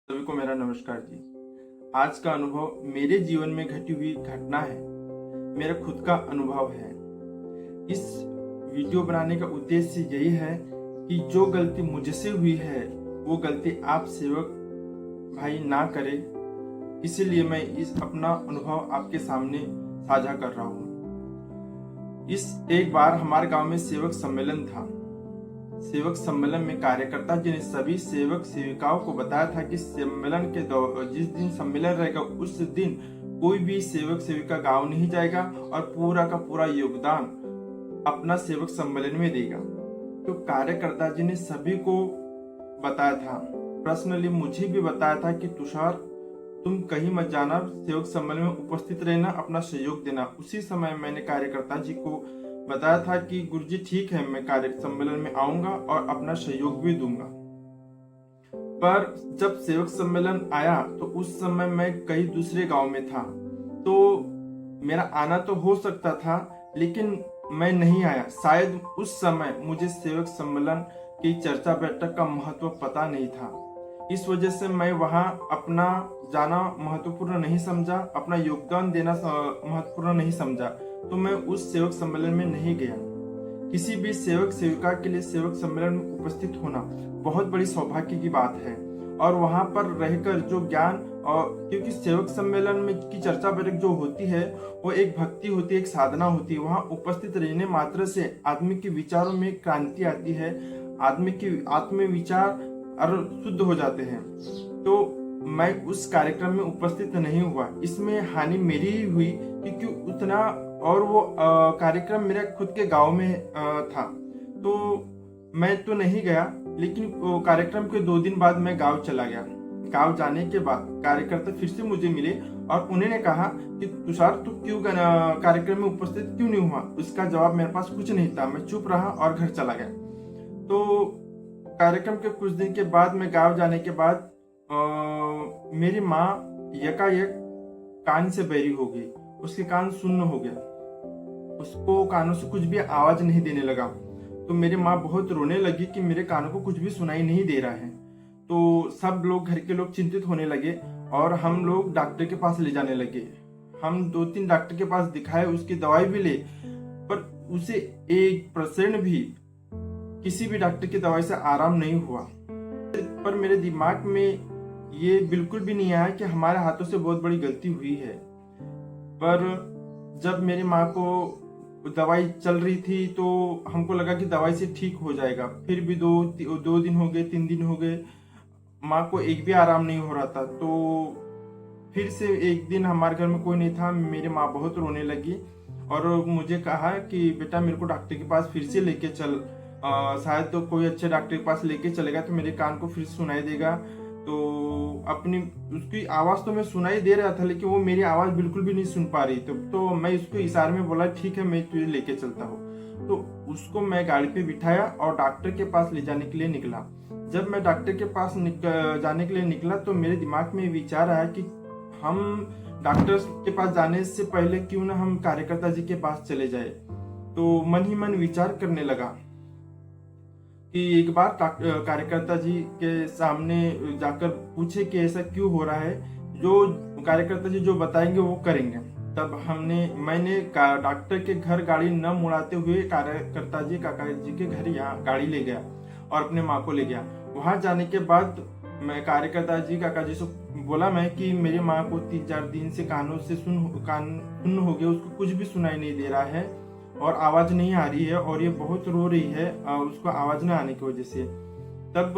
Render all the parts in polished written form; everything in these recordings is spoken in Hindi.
सभी को मेरा नमस्कार जी। आज का अनुभव मेरे जीवन में घटी हुई घटना है, मेरा खुद का अनुभव है। इस वीडियो बनाने का उद्देश्य यही है कि जो गलती मुझसे हुई है वो गलती आप सेवक भाई ना करे, इसीलिए मैं इस अपना अनुभव आपके सामने साझा कर रहा हूँ। एक बार हमारे गांव में सेवक सम्मेलन था। सेवक सम्मेलन में कार्यकर्ता जी ने सभी सेवक सेविकाओं को बताया था कि सम्मेलन के जिस दिन सम्मेलन रहेगा उस दिन कोई भी सेवक सेविका गांव नहीं जाएगा और पूरा का पूरा योगदान अपना सेवक सम्मेलन में देगा। तो कार्यकर्ता जी ने सभी को बताया था, पर्सनली मुझे भी बताया था कि तुषार तुम कहीं मत जाना, सेवक सम्मेलन में उपस्थित रहना, अपना सहयोग देना। उसी समय मैंने कार्यकर्ता जी को बताया था कि गुरुजी ठीक है, मैं कार्य सम्मेलन में आऊंगा और अपना सहयोग भी दूंगा। पर जब सेवक सम्मेलन आया तो उस समय मैं कई दूसरे गांव में था, तो मेरा आना तो हो सकता था लेकिन मैं नहीं आया। शायद उस समय मुझे सेवक सम्मेलन की चर्चा बैठक का महत्व पता नहीं था। इस वजह से मैं वहां अपना जाना महत्वपूर्ण नहीं समझा, अपना योगदान देना महत्वपूर्ण नहीं समझा, तो मैं उस सेवक सम्मेलन में नहीं गया। किसी भी सेवक सेविका के लिए सेवक सम्मेलन में उपस्थित होना बहुत बड़ी सौभाग्य की बात है, और वहां पर रहकर जो ज्ञान, और क्योंकि सेवक सम्मेलन में की चर्चा बैठक जो होती है वो एक भक्ति होती है, एक साधना होती है। वहां उपस्थित रहने मात्र से आदमी के विचारों में क्रांति आती है, आदमी के आत्म विचार और शुद्ध हो जाते हैं। तो मैं उस कार्यक्रम में उपस्थित नहीं हुआ, इसमें हानि मेरी ही हुई क्योंकि उतना, और वो कार्यक्रम मेरे खुद के गांव में था, तो मैं तो नहीं गया। लेकिन कार्यक्रम के 2 दिन बाद मैं गांव चला गया। गांव जाने के बाद कार्यकर्ता फिर से मुझे मिले और उन्होंने कहा कि तुषार तू क्यों कार्यक्रम में उपस्थित क्यों नहीं हुआ। उसका जवाब मेरे पास कुछ नहीं था, मैं चुप रहा और घर चला गया। तो कार्यक्रम के कुछ दिन के बाद मैं गांव जाने के बाद मेरी माँ यकायक कान से बहरी हो गई, उसके कान सुन्न हो गया, उसको कानों से कुछ भी आवाज नहीं देने लगा। तो मेरी माँ बहुत रोने लगी कि मेरे कानों को कुछ भी सुनाई नहीं दे रहा है। तो सब लोग, घर के लोग चिंतित होने लगे और हम लोग डॉक्टर के पास ले जाने लगे। हम 2-3 डॉक्टर के पास दिखाए, उसकी दवाई भी ले, पर उसे 1% भी किसी भी डॉक्टर की दवाई से आराम नहीं हुआ। पर मेरे दिमाग में ये बिल्कुल भी नहीं आया कि हमारे हाथों से बहुत बड़ी गलती हुई है। पर जब मेरी माँ को दवाई चल रही थी तो हमको लगा कि दवाई से ठीक हो जाएगा। फिर भी 2 दिन हो गए, 3 दिन हो गए, माँ को एक भी आराम नहीं हो रहा था। तो फिर से एक दिन हमारे घर में कोई नहीं था, मेरी माँ बहुत रोने लगी और मुझे कहा कि बेटा मेरे को डॉक्टर के पास फिर से लेके चल, शायद तो कोई अच्छे डॉक्टर के पास लेके चलेगा तो मेरे कान को फिर सुनाई देगा। तो अपनी उसकी आवाज तो मैं सुनाई दे रहा था लेकिन वो मेरी आवाज बिल्कुल भी नहीं सुन पा रही। तो मैं उसको इशारे में बोला ठीक है मैं तुझे लेके चलता हूँ। तो उसको मैं गाड़ी पे बिठाया और डॉक्टर के पास ले जाने के लिए निकला। जब मैं डॉक्टर के पास जाने के लिए निकला तो मेरे दिमाग में विचार आया कि हम डॉक्टर के पास जाने से पहले क्यों ना हम कार्यकर्ता जी के पास चले जाए। तो मन ही मन विचार करने लगा कि एक बार कार्यकर्ता जी के सामने जाकर पूछे कि ऐसा क्यों हो रहा है, जो कार्यकर्ता जी जो बताएंगे वो करेंगे। तब मैंने डॉक्टर के घर गाड़ी न मुड़ाते हुए कार्यकर्ता जी काका जी के घर यहाँ गाड़ी ले गया और अपने माँ को ले गया। वहां जाने के बाद मैं कार्यकर्ता जी काका जी से बोला मैं कि मेरी माँ को 3-4 दिन से कान सुन्न हो गया, उसको कुछ भी सुनाई नहीं दे रहा है और आवाज नहीं आ रही है और ये बहुत रो रही है उसको आवाज न आने की वजह से। तब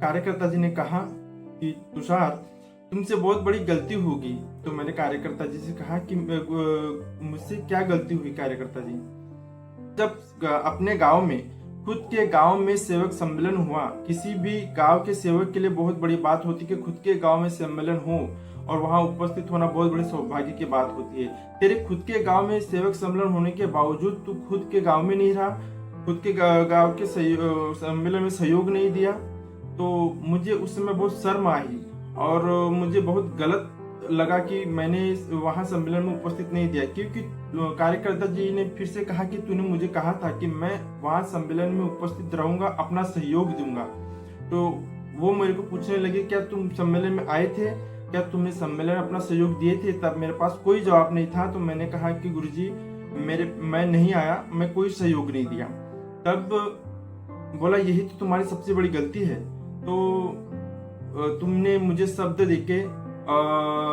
कार्यकर्ता जी ने कहा कि तुषार तुमसे बहुत बड़ी गलती होगी। तो मैंने कार्यकर्ता जी से कहा कि मुझसे क्या गलती हुई कार्यकर्ता जी। जब अपने गांव में, खुद के गांव में सेवक सम्मेलन हुआ, किसी भी गांव के सेवक के लिए बहुत बड़ी बात होती है कि खुद के गांव में सम्मेलन हो और वहां उपस्थित होना बहुत बड़े सौभाग्य की बात होती है। तेरे खुद के गांव में सेवक सम्मेलन होने के बावजूद तू खुद के गांव में नहीं रहा, खुद के गांव के सम्मेलन में सहयोग नहीं दिया। तो मुझे उस समय बहुत शर्म आई और मुझे बहुत गलत लगा कि मैंने वहां सम्मेलन में उपस्थित नहीं दिया, क्योंकि कार्यकर्ता जी ने फिर से कहा कि तूने मुझे कहा था कि मैं वहां सम्मेलन में उपस्थित रहूंगा, अपना सहयोग दूंगा। तो वो मेरे को पूछने लगे, क्या तुम सम्मेलन में आए थे, क्या तुमने सम्मेलन में अपना सहयोग दिए थे? तब मेरे पास कोई जवाब नहीं था। तो मैंने कहा कि गुरुजी मैं नहीं आया, मैं कोई सहयोग नहीं दिया। तब बोला, यही तो तुम्हारी सबसे बड़ी गलती है। तो तुमने मुझे शब्द देके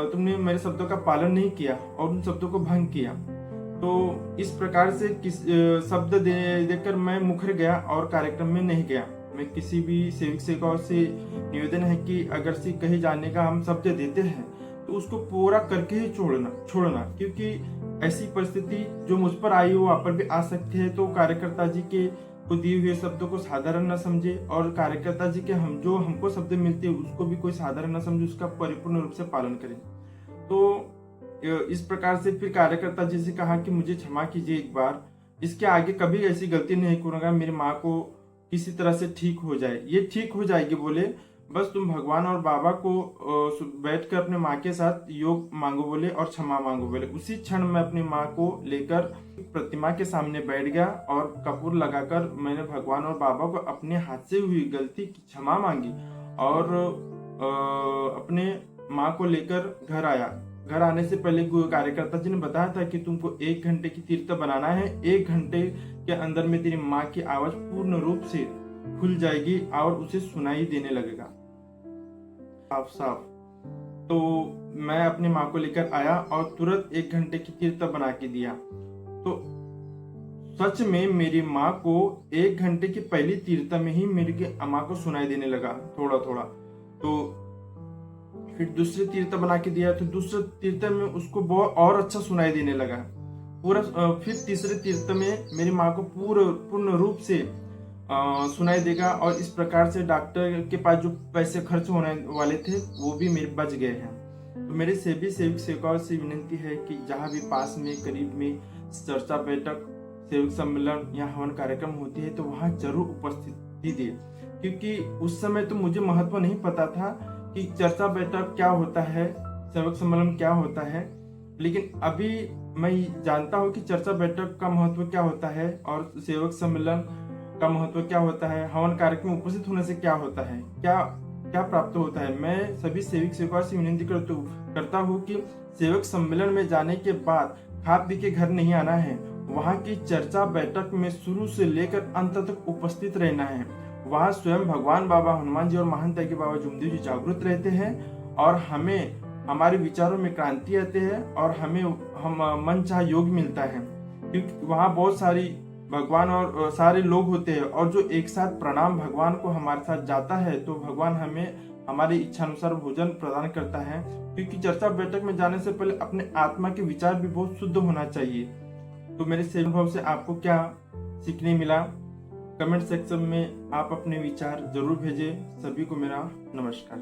तुमने मेरे शब्दों का पालन नहीं किया और उन शब्दों को भंग किया। तो इस प्रकार से शब्द देकर मैं मुकर गया और कार्यक्रम में नहीं गया। मैं किसी भी सेवक सेवकाओं से निवेदन है कि अगर से कहीं जाने का हम शब्द देते हैं तो उसको पूरा करके ही छोड़ना, क्योंकि ऐसी परिस्थिति जो मुझ पर आई वो आप पर भी आ सकती है। तो कार्यकर्ता जी के को दिए हुए शब्दों को साधारण न समझे और कार्यकर्ता जी के हमको शब्द मिलते हैं उसको भी कोई साधारण न समझे, उसका परिपूर्ण रूप से पालन करें। तो इस प्रकार से फिर कार्यकर्ता जी से कहा कि मुझे क्षमा कीजिए एक बार, इसके आगे कभी ऐसी गलती नहीं करूंगा, मेरी माँ को किसी तरह से ठीक हो जाए। ये ठीक हो जाएगी बोले, बस तुम भगवान और बाबा को बैठकर अपने माँ के साथ योग मांगो बोले और क्षमा मांगो बोले। उसी क्षण मैं अपनी माँ को लेकर प्रतिमा के सामने बैठ गया और कपूर लगाकर मैंने भगवान और बाबा को अपने हाथ से हुई गलती की क्षमा मांगी और अपने माँ को लेकर घर आया। घर आने से पहले कार्यकर्ता जी ने बताया था कि तुमको 1 घंटे की तीर्थ बनाना है, 1 घंटे के अंदर में तेरी माँ की आवाज पूर्ण रूप से खुल जाएगी और उसे सुनाई देने लगेगा साफ साफ। तो मैं अपनी माँ को लेकर आया और तुरंत 1 घंटे की तीर्थ बना के दिया। तो सच में मेरी माँ को 1 घंटे की पहली तीर्थ में ही मेरी माँ को सुनाई देने लगा थोड़ा थोड़ा। तो फिर दूसरे तीर्थ बना के दिया तो दूसरे तीर्थ में उसको बहुत और अच्छा सुनाई देने लगा पूरा। फिर तीसरे तीर्थ में मेरी माँ को पूर्ण रूप से सुनाई देगा और इस प्रकार से डॉक्टर के पास जो पैसे खर्च होने वाले थे वो भी मेरे बच गए हैं। तो मेरे सभी सेवक सेवकाओं से विनती है कि जहाँ भी पास में करीब में चर्चा बैठक सेवक सम्मेलन या हवन कार्यक्रम होती है तो वहाँ जरूर उपस्थिति दे, क्योंकि उस समय तो मुझे महत्व नहीं पता था कि चर्चा बैठक क्या होता है, सेवक सम्मेलन क्या होता है, लेकिन अभी मैं जानता हूँ कि चर्चा बैठक का महत्व क्या होता है और सेवक सम्मेलन का महत्व क्या होता है, हवन कार्यक्रम में उपस्थित होने से क्या होता है, क्या क्या प्राप्त होता है। मैं सभी सेवक सेवकाओं से विनती करता हूँ कि सेवक सम्मेलन में जाने के बाद खा पी के घर नहीं आना है, वहाँ की चर्चा बैठक में शुरू से लेकर अंत तक उपस्थित रहना है। वहाँ स्वयं भगवान बाबा हनुमान जी और महंत के बाबा जुमदेव जी जागृत रहते हैं और हमें हमारे विचारों में क्रांति आते हैं और हम मन चाह योग मिलता है, क्योंकि वहाँ बहुत सारी भगवान और सारे लोग होते हैं और जो एक साथ प्रणाम भगवान को हमारे साथ जाता है तो भगवान हमें हमारी इच्छा अनुसार भोजन प्रदान करता है। क्योंकि चर्चा बैठक में जाने से पहले अपने आत्मा के विचार भी बहुत शुद्ध होना चाहिए। तो मेरे से अनुभव से आपको क्या सीखने मिला, कमेंट सेक्शन में आप अपने विचार जरूर भेजें। सभी को मेरा नमस्कार।